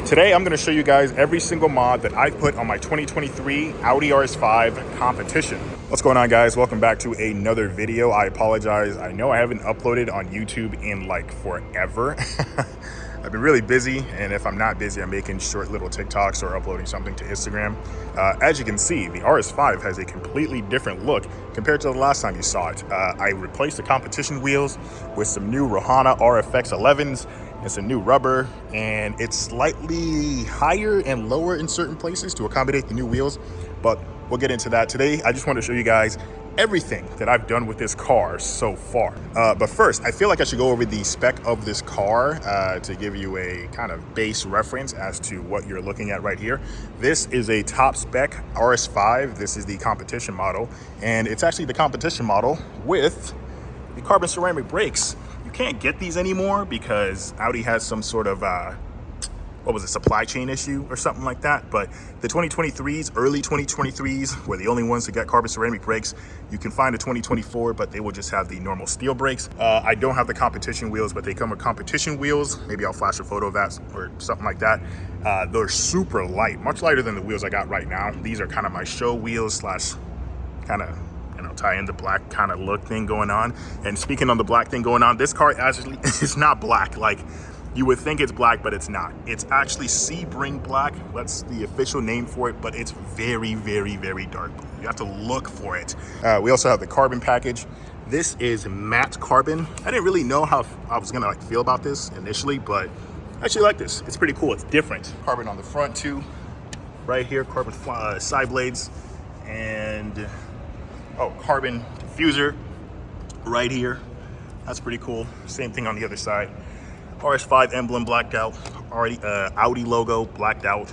Today I'm going to show you guys every single mod that I put on my 2023 Audi RS5 competition. What's going on, guys? Welcome back to another video. I apologize. I know I haven't uploaded on YouTube in like forever. I've been really busy, and if I'm not busy, I'm making short little TikToks or uploading something to Instagram. As you can see, the RS5 has a completely different look compared to the last time you saw it. I replaced the competition wheels with some new Rohana RFX 11s and some new rubber, and it's slightly higher and lower in certain places to accommodate the new wheels, but we'll get into that. Today, I just want to show you guys everything that I've done with this car so far. But first, I feel like I should go over the spec of this car to give you a kind of base reference as to what you're looking at right here. This is a top spec RS5. This is the competition model, and it's actually the competition model with the carbon ceramic brakes. You can't get these anymore because Audi has some sort of supply chain issue or something like that. But the 2023s, early 2023s, were the only ones to get carbon ceramic brakes. You can find a 2024, but they will just have the normal steel brakes. I don't have the competition wheels, but they come with competition wheels. Maybe I'll flash a photo of that or something like that. They're super light, much lighter than the wheels I got right now. These are kind of my show wheels slash kind of, tie in the black kind of look thing going on. And speaking on the black thing going on, this car actually is not black. Like, you would think it's black, but it's not. It's actually Sebring black. That's the official name for it, but it's very, very, very dark blue. You have to look for it. We also have the carbon package. This is matte carbon. I didn't really know how I was gonna feel about this initially, but I actually like this. It's pretty cool. It's different. Carbon on the front too. Right here, carbon side blades, and carbon diffuser right here. That's pretty cool. Same thing on the other side. RS5 emblem blacked out. Audi logo blacked out.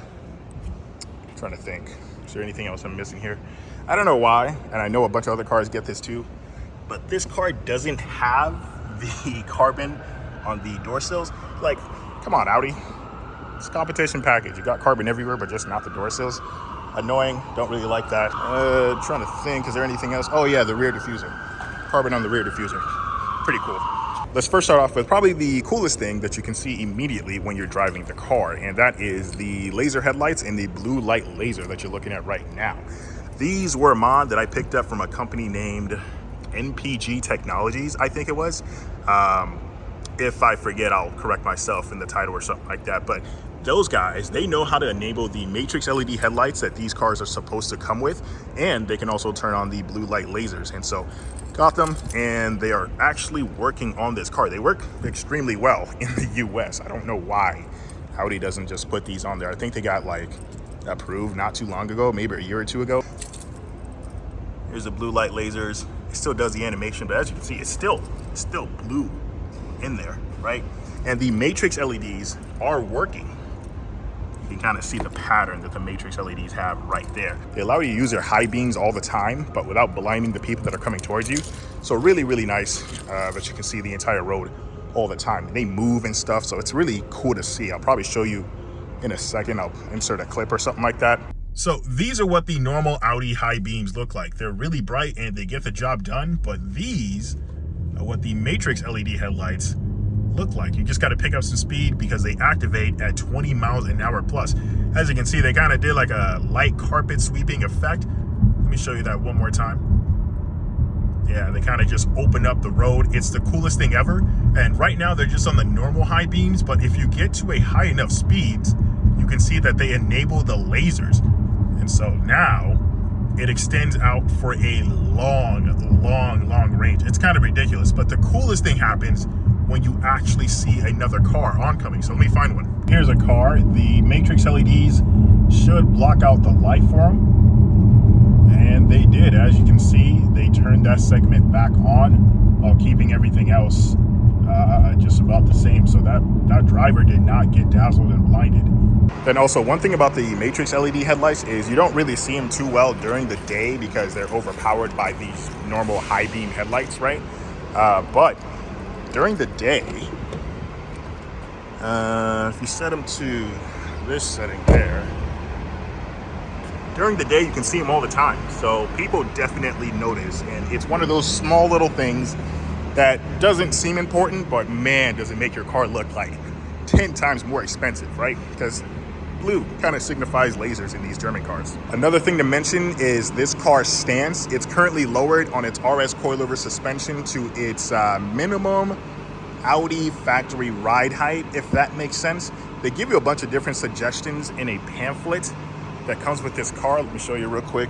I'm trying to think. Is there anything else I'm missing here? I don't know why, and I know a bunch of other cars get this too, but this car doesn't have the carbon on the door sills. Like, come on, Audi. It's a competition package. You got carbon everywhere, but just not the door sills. Annoying. Don't really like that. Trying to think. Is there anything else? Oh yeah, the rear diffuser. Carbon on the rear diffuser. Pretty cool. Let's first start off with probably the coolest thing that you can see immediately when you're driving the car, and that is the laser headlights and the blue light laser that you're looking at right now. These were a mod that I picked up from a company named NPG Technologies, I think it was. If I forget, I'll correct myself in the title or something like that. But those guys, they know how to enable the matrix LED headlights that these cars are supposed to come with, and they can also turn on the blue light lasers. And so got them, and they are actually working on this car. They work extremely well in the US. I don't know why Audi doesn't just put these on there. I think they got like approved not too long ago, maybe a year or two ago. Here's the blue light lasers. It still does the animation, but as you can see, it's still blue in there, right? And the matrix LEDs are working. You can kind of see the pattern that the matrix LEDs have right there. They allow you to use their high beams all the time, but without blinding the people that are coming towards you. So really, really nice that you can see the entire road all the time. And they move and stuff, so it's really cool to see. I'll probably show you in a second. I'll insert a clip or something like that. So these are what the normal Audi high beams look like. They're really bright and they get the job done, but these are what the matrix LED headlights look like. You just got to pick up some speed because they activate at 20 miles an hour plus. As you can see, they kind of did like a light carpet sweeping effect. Let me show you that one more time. Yeah, they kind of just open up the road. It's the coolest thing ever. And right now they're just on the normal high beams, but if you get to a high enough speeds, you can see that they enable the lasers. And so now it extends out for a long range. It's kind of ridiculous, but the coolest thing happens when you actually see another car oncoming. So let me find one. Here's a car. The matrix LEDs should block out the light for them, and they did. As you can see, they turned that segment back on while keeping everything else just about the same. So that driver did not get dazzled and blinded. Then also, one thing about the matrix LED headlights is you don't really see them too well during the day because they're overpowered by these normal high beam headlights, right? But during the day, if you set them to this setting there, during the day you can see them all the time. So people definitely notice, and it's one of those small little things that doesn't seem important, but man, does it make your car look like 10 times more expensive, right? Because blue kind of signifies lasers in these German cars. Another thing to mention is this car's stance. It's currently lowered on its RS coilover suspension to its minimum Audi factory ride height, if that makes sense. They give you a bunch of different suggestions in a pamphlet that comes with this car. Let me show you real quick.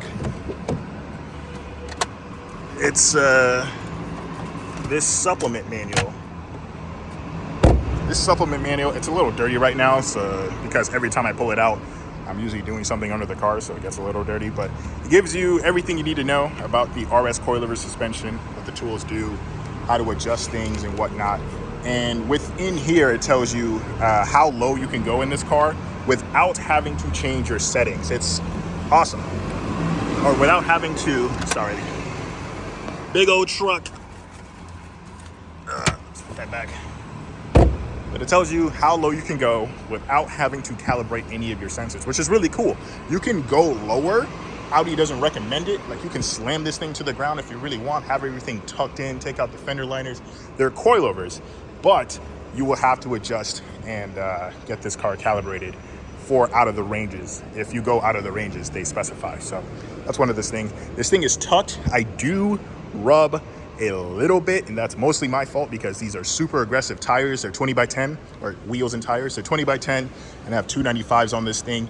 It's this supplement manual. This supplement manual, it's a little dirty right now, so because every time I pull it out, I'm usually doing something under the car, so it gets a little dirty, but it gives you everything you need to know about the RS coilover suspension, what the tools do, how to adjust things and whatnot. And within here, it tells you how low you can go in this car without having to change your settings. It's awesome. Or without having to, sorry, big old truck. Let's put that back. But it tells you how low you can go without having to calibrate any of your sensors, which is really cool. You can go lower. Audi doesn't recommend it. Like, you can slam this thing to the ground if you really want, have everything tucked in, take out the fender liners. They're coilovers, but you will have to adjust and get this car calibrated for out of the ranges. If you go out of the ranges, they specify. So that's one of this thing. This thing is tucked. I do rub a little bit, and that's mostly my fault because these are super aggressive tires. They're 20 by 10, or wheels and tires. They're 20 by 10, and I have 295s on this thing.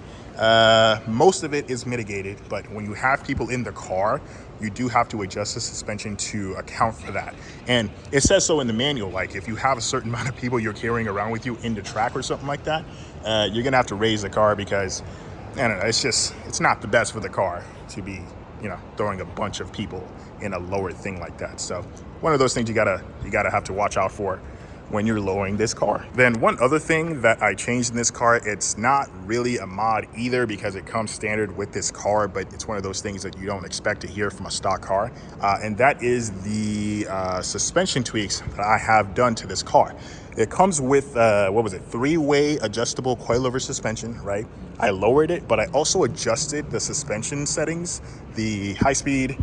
Most of it is mitigated, but when you have people in the car, you do have to adjust the suspension to account for that. And it says so in the manual, like if you have a certain amount of people you're carrying around with you in the track or something like that, you're gonna have to raise the car because, I don't know, it's not the best for the car to be, you know, throwing a bunch of people in a lowered thing like that. So one of those things you gotta have to watch out for when you're lowering this car. Then one other thing that I changed in this car, it's not really a mod either because it comes standard with this car, but it's one of those things that you don't expect to hear from a stock car. And that is the suspension tweaks that I have done to this car. It comes with, what was it, 3-way adjustable coilover suspension, right? I lowered it, but I also adjusted the suspension settings, the high speed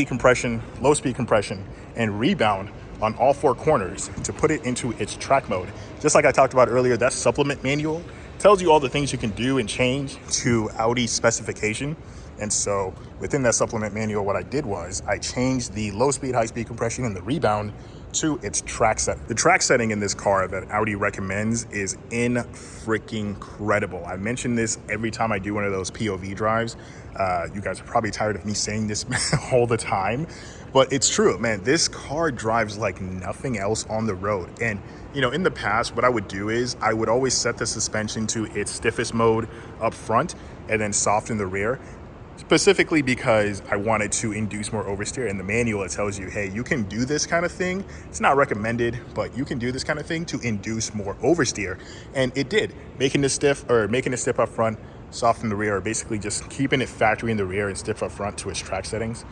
compression, low speed compression, and rebound on all 4 corners to put it into its track mode. Just like I talked about earlier, that supplement manual tells you all the things you can do and change to Audi specification. And so within that supplement manual, what I did was I changed the low speed, high speed compression and the rebound to its track setting. The track setting in this car that Audi recommends is incredible. I mention this every time I do one of those POV drives. You guys are probably tired of me saying this all the time, but it's true, man. This car drives like nothing else on the road. And you know, in the past, what I would do is I would always set the suspension to its stiffest mode up front and then soften the rear, specifically because I wanted to induce more oversteer. In the manual, it tells you, hey, you can do this kind of thing. It's not recommended, but you can do this kind of thing to induce more oversteer. And it did, making it stiff up front, soften the rear, or basically just keeping it factory in the rear and stiff up front to its track settings,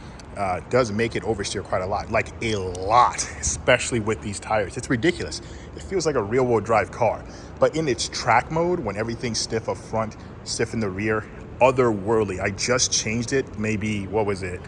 does make it oversteer quite a lot, like a lot, especially with these tires. It's ridiculous. It feels like a real-world drive car. But in its track mode, when everything's stiff up front, stiff in the rear, otherworldly. I just changed it, maybe, what was it?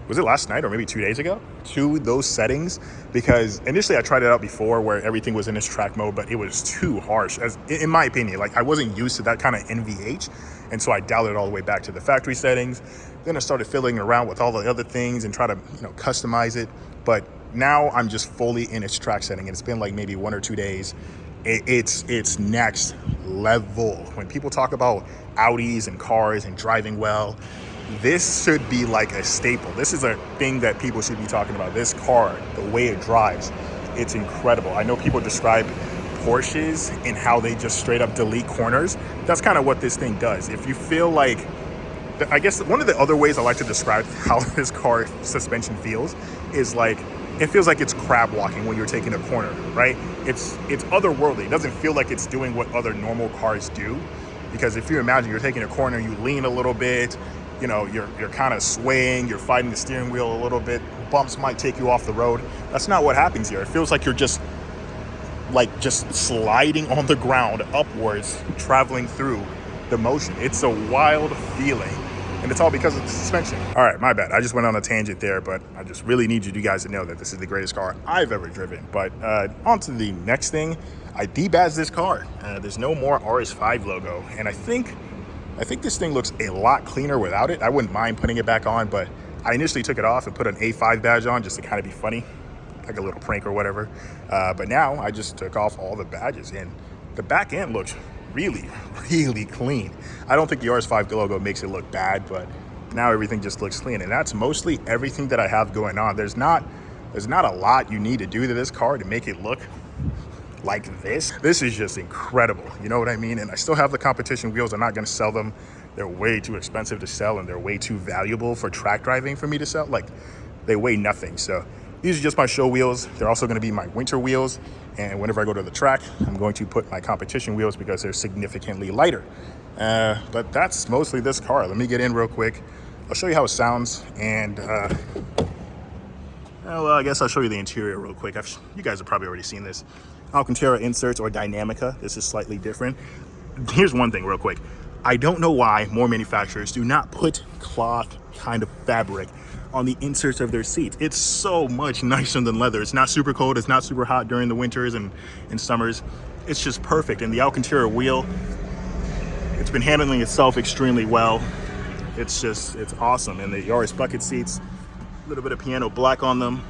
Was it last night or maybe 2 days ago? To those settings, because initially I tried it out before where everything was in its track mode, but it was too harsh, as in my opinion. Like, I wasn't used to that kind of NVH, and so I dialed it all the way back to the factory settings. Then I started fiddling around with all the other things and try to, you know, customize it. But now I'm just fully in its track setting, and it's been like maybe 1 or 2 days. It's next level. When people talk about Audis and cars and driving well, this should be like a staple. This is a thing that people should be talking about. This car, the way it drives, it's incredible. I know people describe Porsches and how they just straight up delete corners. That's kind of what this thing does. If you feel like, I guess one of the other ways I like to describe how this car suspension feels is like, it feels like it's crab walking when you're taking a corner, right? It's otherworldly. It doesn't feel like it's doing what other normal cars do. Because if you imagine you're taking a corner, you lean a little bit, you know, you're kind of swaying, you're fighting the steering wheel a little bit, bumps might take you off the road. That's not what happens here. It feels like you're just sliding on the ground upwards, traveling through the motion. It's a wild feeling. And it's all because of the suspension. All right, my bad. I just went on a tangent there, but I just really need you guys to know that this is the greatest car I've ever driven. But on to the next thing. I debadged this car. There's no more RS5 logo, and I think this thing looks a lot cleaner without it. I wouldn't mind putting it back on, but I initially took it off and put an A5 badge on just to kind of be funny, like a little prank or whatever. But now I just took off all the badges, and the back end looks really, really clean. I don't think the RS5 logo makes it look bad, but now everything just looks clean, and that's mostly everything that I have going on. There's not a lot you need to do to this car to make it look like this. This is just incredible, you know what I mean? And I still have the competition wheels. I'm not going to sell them. They're way too expensive to sell, and they're way too valuable for track driving for me to sell. Like, they weigh nothing. So these are just my show wheels. They're also going to be my winter wheels, and whenever I go to the track, I'm going to put my competition wheels because they're significantly lighter. But that's mostly this car. Let me get in real quick. I'll show you how it sounds, and well, I guess I'll show you the interior real quick. You guys have probably already seen this. Alcantara inserts or Dynamica. This is slightly different. Here's one thing real quick. I don't know why more manufacturers do not put cloth kind of fabric on the inserts of their seats. It's so much nicer than leather. It's not super cold. It's not super hot during the winters and summers. It's just perfect. And the Alcantara wheel, it's been handling itself extremely well. It's awesome. And the Yaris bucket seats, a little bit of piano black on them,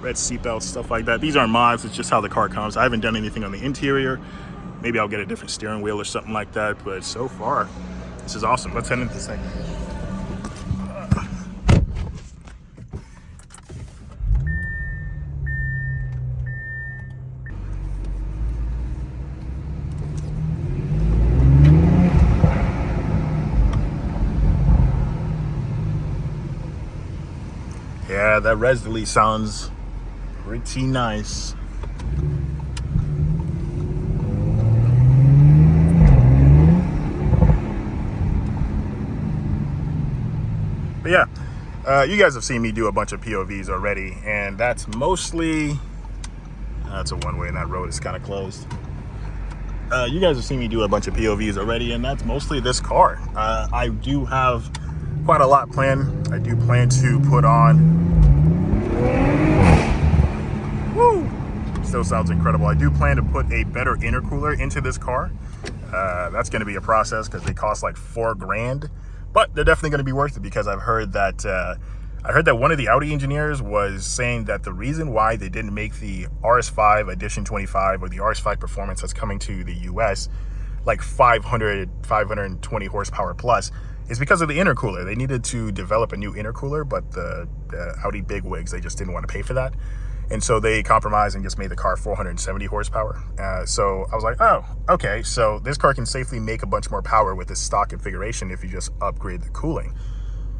red seatbelts, stuff like that. These aren't mods, it's just how the car comes. I haven't done anything on the interior. Maybe I'll get a different steering wheel or something like that, but so far, this is awesome. Let's head into this thing. Yeah, that res delete sounds pretty nice. But yeah, you guys have seen me do a bunch of POVs already, and that's mostly, that's a one-way and that road is kind of closed. You guys have seen me do a bunch of POVs already, and that's mostly this car. I do have quite a lot planned. I do plan to put on, woo, still sounds incredible. I do plan to put a better intercooler into this car. That's going to be a process because they cost like $4 grand, but they're definitely going to be worth it because I've heard that one of the Audi engineers was saying that the reason why they didn't make the RS5 Edition 25 or the RS5 Performance that's coming to the US like 520 horsepower plus is because of the intercooler. They needed to develop a new intercooler, but the Audi bigwigs, they just didn't want to pay for that. And so they compromised and just made the car 470 horsepower. So I was like, oh, okay. So this car can safely make a bunch more power with this stock configuration if you just upgrade the cooling.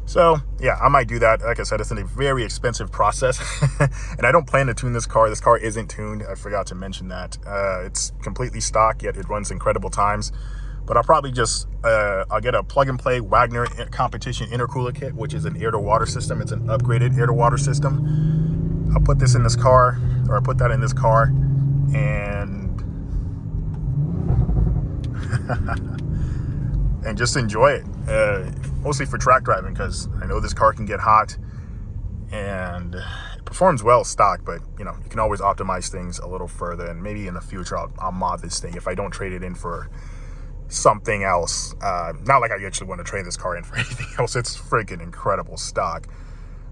So yeah, I might do that. Like I said, it's a very expensive process and I don't plan to tune this car. This car isn't tuned. I forgot to mention that. It's completely stock, yet it runs incredible times. But I'll probably just, I'll get a plug-and-play Wagner competition intercooler kit, which is an air-to-water system. It's an upgraded air-to-water system. I'll put this in this car, or I'll put that in this car, and and just enjoy it. Mostly for track driving, because I know this car can get hot, and it performs well stock, but you know, you can always optimize things a little further, and maybe in the future I'll mod this thing if I don't trade it in for something else. Not like I actually want to trade this car in for anything else. It's freaking incredible stock.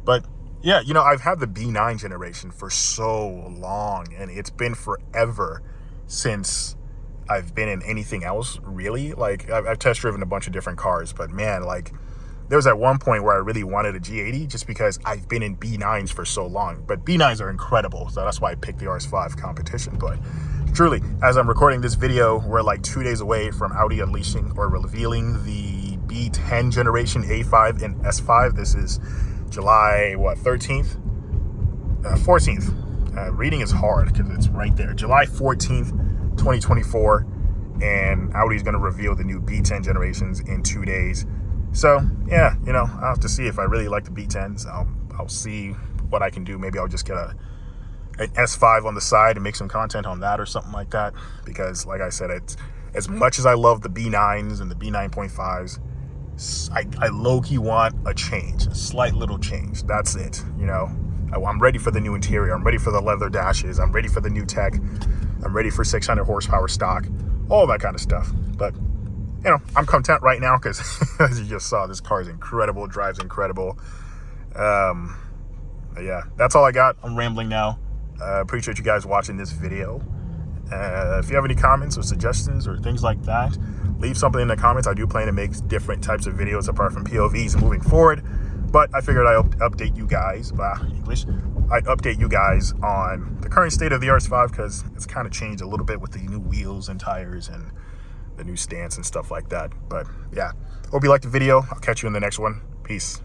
But yeah, you know, I've had the B9 generation for so long, and it's been forever since I've been in anything else, really. Like, I've test driven a bunch of different cars, but man, like, there was at one point where I really wanted a G80 just because I've been in B9s for so long. But B9s are incredible, so that's why I picked the RS5 competition. But truly, as I'm recording this video, we're like 2 days away from Audi unleashing or revealing the B10 generation A5 and S5. This is July, what, 13th? 14th. Reading is hard because it's right there. July 14th, 2024. And Audi's going to reveal the new B10 generations in 2 days. So, yeah, you know, I'll have to see if I really like the B10s. I'll see what I can do. Maybe I'll just get an S5 on the side and make some content on that or something like that. Because, like I said, it's, as much as I love the B9s and the B9.5s, I low-key want a change, a slight little change. That's it, you know. I'm ready for the new interior. I'm ready for the leather dashes. I'm ready for the new tech. I'm ready for 600 horsepower stock, all that kind of stuff. But, you know, I'm content right now because, as you just saw, this car is incredible, drives incredible. Yeah, that's all I got. I'm rambling now. Appreciate you guys watching this video. If you have any comments or suggestions or things like that, leave something in the comments. I do plan to make different types of videos apart from POVs moving forward, but I figured I'll update you guys, I'd update you guys on the current state of the RS5 because it's kind of changed a little bit with the new wheels and tires and the new stance and stuff like that. But yeah, hope you liked the video. I'll catch you in the next one. Peace.